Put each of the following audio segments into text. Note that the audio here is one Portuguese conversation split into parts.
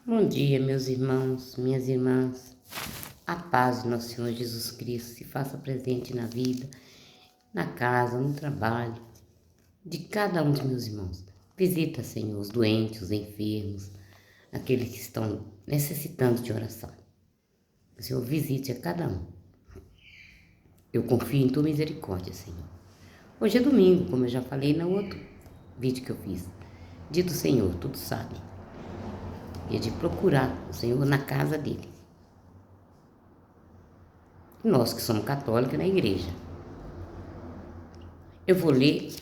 Bom dia, meus irmãos, minhas irmãs. A paz do nosso Senhor Jesus Cristo se faça presente na vida, na casa, no trabalho de cada um dos meus irmãos. Visita, Senhor, os doentes, os enfermos, aqueles que estão necessitando de oração. O Senhor visite a cada um. Eu confio em Tua misericórdia, Senhor. Hoje é domingo, como eu já falei no outro vídeo que eu fiz. Dia do Senhor, tudo sabe. E é de procurar o Senhor na casa dele. Nós que somos católicos na igreja. Eu vou ler,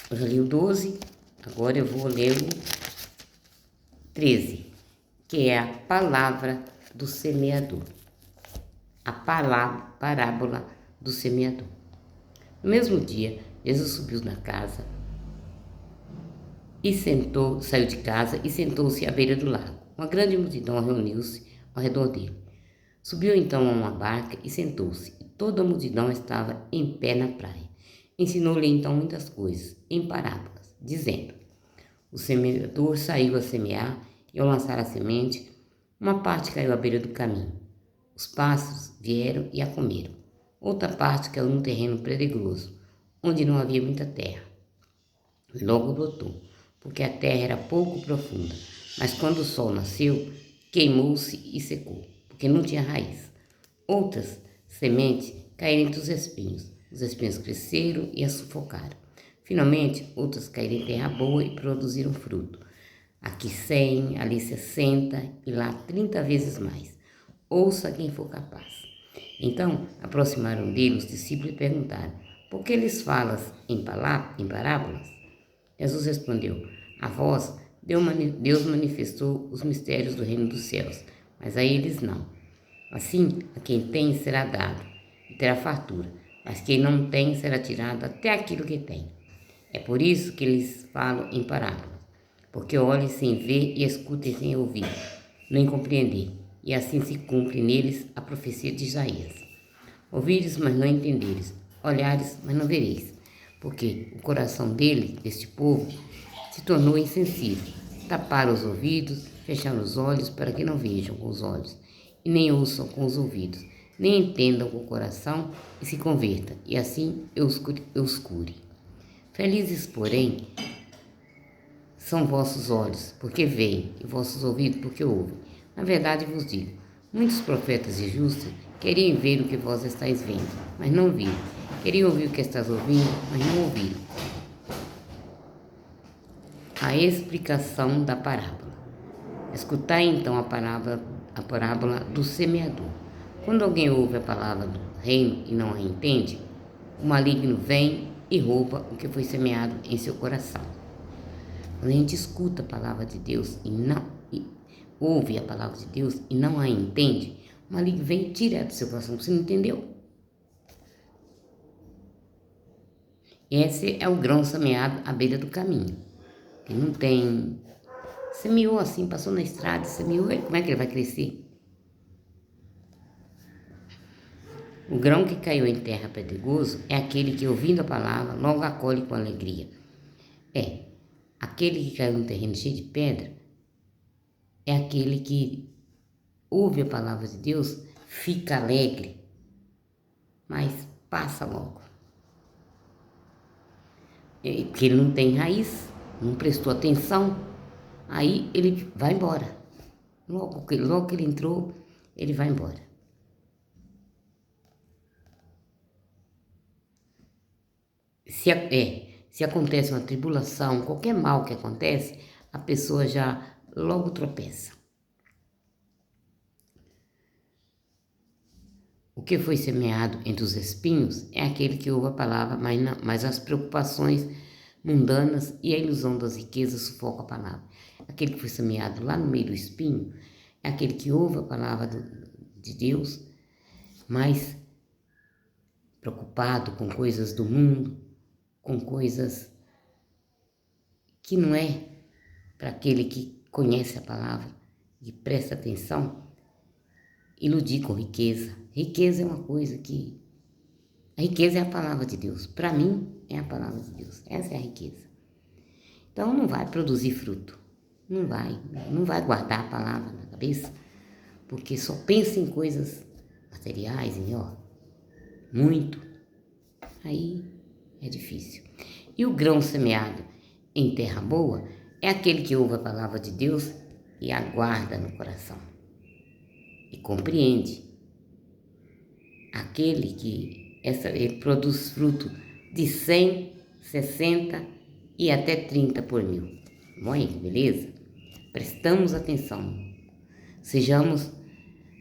eu já li o 12, agora eu vou ler o 13, que é a palavra do semeador. A parábola do semeador. No mesmo dia, Jesus subiu na casa e saiu de casa e sentou-se à beira do lago. Uma grande multidão reuniu-se ao redor dele. Subiu então a uma barca e sentou-se, e toda a multidão estava em pé na praia. Ensinou-lhe então muitas coisas, em parábolas, dizendo: o semeador saiu a semear, e ao lançar a semente, uma parte caiu à beira do caminho. Os pássaros vieram e a comeram. Outra parte caiu num terreno pedregoso, onde não havia muita terra. Logo brotou, porque a terra era pouco profunda, mas quando o sol nasceu, queimou-se e secou, porque não tinha raiz. Outras sementes caíram entre os espinhos. Os espinhos cresceram e a sufocaram. Finalmente, outras caíram em terra boa e produziram fruto. Aqui 100, ali 60 e lá 30 vezes mais. Ouça quem for capaz. Então, aproximaram dele os discípulos e perguntaram: por que eles falas em parábolas? Jesus respondeu: a vós, Deus manifestou os mistérios do reino dos céus, mas a eles não. Assim, a quem tem será dado, e terá fartura, mas quem não tem será tirado até aquilo que tem. É por isso que eles falam em parábolas, porque olhem sem ver e escutem sem ouvir, nem compreender, e assim se cumpre neles a profecia de Isaías. Ouvides, mas não entenderes, olhares, mas não vereis, porque o coração deste povo, se tornou insensível. Taparam os ouvidos, fecharam os olhos para que não vejam com os olhos, e nem ouçam com os ouvidos, nem entendam com o coração e se convertam, e assim eu os cure. Felizes, porém, são vossos olhos, porque veem, e vossos ouvidos, porque ouvem. Na verdade vos digo, muitos profetas e justos queriam ver o que vós estáis vendo, mas não viram. Queriam ouvir o que estás ouvindo, mas não ouviram. A explicação da parábola. Escutai então a parábola do semeador. Quando alguém ouve a palavra do reino e não a entende, o maligno vem e rouba o que foi semeado em seu coração. Quando a gente escuta a palavra de Deus e ouve a palavra de Deus e não a entende, o maligno vem direto do seu coração. Você não entendeu? Esse é o grão semeado à beira do caminho. Que não tem... Semeou assim, passou na estrada, semeou, como é que ele vai crescer? O grão que caiu em terra pedregoso é aquele que, ouvindo a palavra, logo acolhe com alegria. Aquele que caiu no terreno cheio de pedra é aquele que ouve a palavra de Deus, fica alegre, mas passa logo. Porque ele não tem raiz, não prestou atenção, aí ele vai embora. Logo que ele entrou, ele vai embora. Se acontece uma tribulação, qualquer mal que acontece, a pessoa já logo tropeça. O que foi semeado entre os espinhos é aquele que ouve a palavra, mas as preocupações mundanas e a ilusão das riquezas sufocam a palavra. Aquele que foi semeado lá no meio do espinho é aquele que ouve a palavra de Deus, mas preocupado com coisas do mundo, com coisas que não é para aquele que conhece a palavra e presta atenção, iludir com riqueza. Riqueza é uma coisa que... A riqueza é a palavra de Deus. Para mim, é a palavra de Deus. Essa é a riqueza. Então, não vai produzir fruto. não vai guardar a palavra na cabeça, porque só pensa em coisas materiais, muito. Aí é difícil. E o grão semeado em terra boa é aquele que ouve a palavra de Deus e aguarda no coração e compreende. Aquele que ele produz fruto de 100, 60 e até 30 por mil. Bom, beleza? Prestamos atenção. Sejamos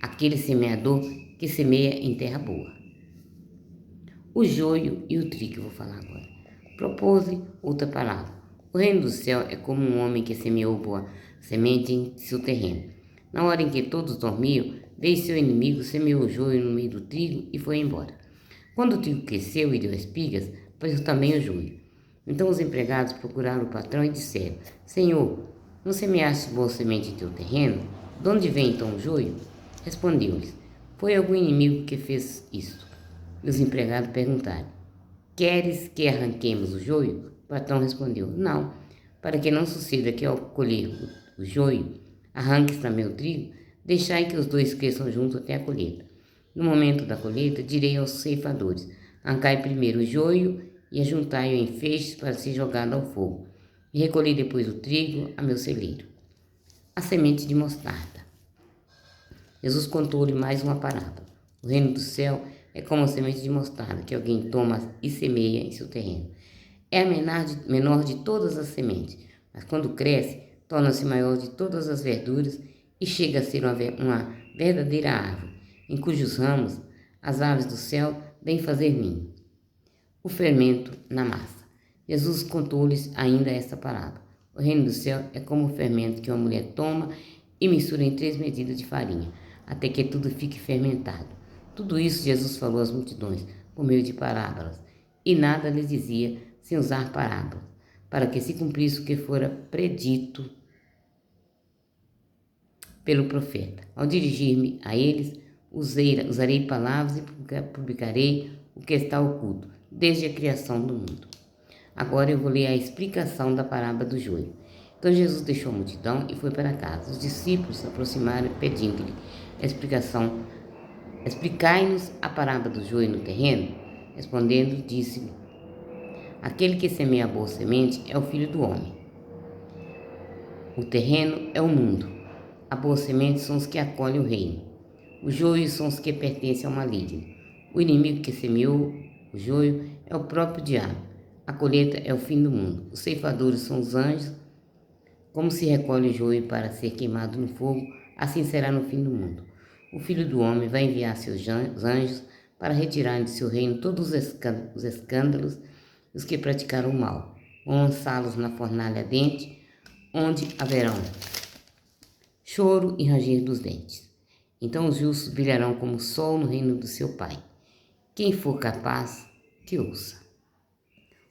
aquele semeador que semeia em terra boa. O joio e o trigo, eu vou falar agora. Propôs-lhe outra palavra. O reino do céu é como um homem que semeou boa semente em seu terreno. Na hora em que todos dormiam, veio seu inimigo, semeou o joio no meio do trigo e foi embora. Quando o trigo cresceu e deu espigas, apareceu também o joio. Então os empregados procuraram o patrão e disseram: Senhor, não semeaste boa semente em teu terreno? De onde vem então o joio? Respondeu-lhes: Foi algum inimigo que fez isto. E os empregados perguntaram: Queres que arranquemos o joio? O patrão respondeu: Não, para que não suceda que ao colher o joio, arranques também o trigo, deixai que os dois cresçam juntos até a colheita. No momento da colheita, direi aos ceifadores: Arrancai primeiro o joio e ajuntai-o em feixes para ser jogado ao fogo. E recolhi depois o trigo a meu celeiro. A semente de mostarda. Jesus contou-lhe mais uma parábola. O reino do céu é como a semente de mostarda que alguém toma e semeia em seu terreno. É a menor de todas as sementes, mas quando cresce, torna-se maior de todas as verduras e chega a ser uma verdadeira árvore, em cujos ramos as aves do céu vêm fazer ninho. O fermento na massa. Jesus contou-lhes ainda esta parábola. O reino do céu é como o fermento que uma mulher toma e mistura em 3 medidas de farinha, até que tudo fique fermentado. Tudo isso Jesus falou às multidões, por meio de parábolas, e nada lhes dizia sem usar parábolas, para que se cumprisse o que fora predito pelo profeta. Ao dirigir-me a eles, usarei palavras e publicarei o que está oculto, desde a criação do mundo. Agora eu vou ler a explicação da parábola do joio. Então Jesus deixou a multidão e foi para casa. Os discípulos se aproximaram pedindo-lhe a explicação. Explicai-nos a parábola do joio no terreno? Respondendo, disse-lhe: Aquele que semeia a boa semente é o Filho do Homem. O terreno é o mundo. A boa semente são os que acolhem o reino. Os joios são os que pertencem ao maligno. O inimigo que semeou o joio é o próprio diabo. A colheita é o fim do mundo. Os ceifadores são os anjos. Como se recolhe o joio para ser queimado no fogo, assim será no fim do mundo. O Filho do Homem vai enviar seus anjos para retirar de seu reino todos os escândalos dos que praticaram o mal. Vão lançá-los na fornalha ardente, onde haverão choro e ranger dos dentes. Então os justos brilharão como o sol no reino do seu Pai. Quem for capaz, que ouça.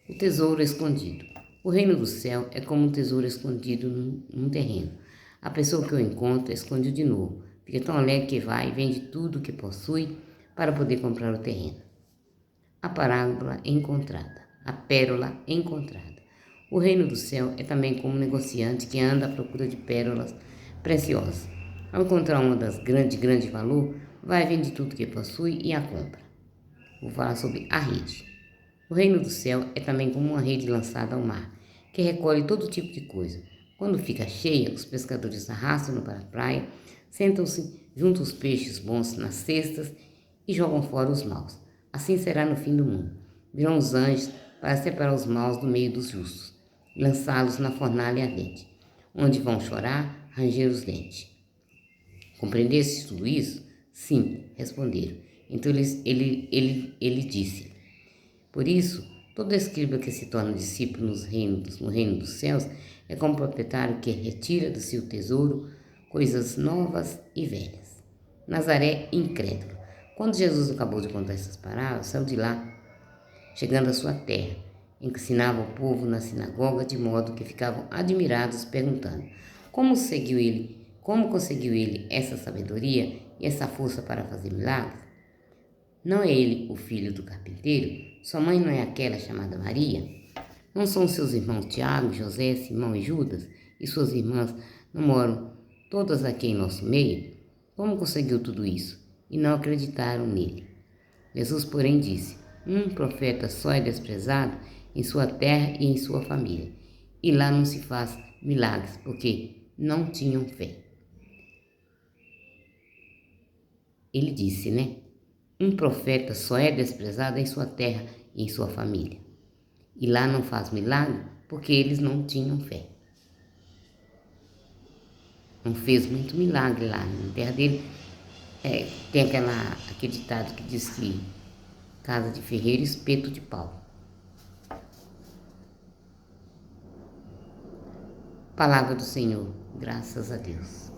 O tesouro escondido. O reino do céu é como um tesouro escondido num terreno. A pessoa que o encontra esconde de novo. Fica tão alegre que vai e vende tudo o que possui para poder comprar o terreno. A parábola encontrada. A pérola encontrada. O reino do céu é também como um negociante que anda à procura de pérolas preciosas. Ao encontrar uma de grande valor, vai, vende tudo que possui e a compra. Vou falar sobre a rede. O reino do céu é também como uma rede lançada ao mar, que recolhe todo tipo de coisa. Quando fica cheia, os pescadores arrastam-no para a praia, sentam-se junto aos peixes bons nas cestas e jogam fora os maus. Assim será no fim do mundo. Virão os anjos para separar os maus do meio dos justos e lançá-los na fornalha ardente, onde vão chorar, ranger os dentes. Compreendeste tudo isso? Sim, responderam. Então ele disse: Por isso, todo escriba que se torna discípulo no reino dos céus é como proprietário que retira do seu tesouro coisas novas e velhas. Nazaré incrédulo. Quando Jesus acabou de contar essas parábolas, saiu de lá, chegando à sua terra, ensinava o povo na sinagoga, de modo que ficavam admirados, perguntando: Como conseguiu ele essa sabedoria e essa força para fazer milagres? Não é ele o filho do carpinteiro? Sua mãe não é aquela chamada Maria? Não são seus irmãos Tiago, José, Simão e Judas? e suas irmãs não moram todas aqui em nosso meio? Como conseguiu tudo isso? E não acreditaram nele. Jesus, porém, disse: um profeta só é desprezado em sua terra e em sua família. E lá não se faz milagres, porque não tinham fé. Ele disse, né? Um profeta só é desprezado em sua terra e em sua família. E lá não faz milagre, porque eles não tinham fé. Não fez muito milagre lá na terra dele. Tem aquele ditado que diz que casa de ferreiro, espeto de pau. Palavra do Senhor, graças a Deus.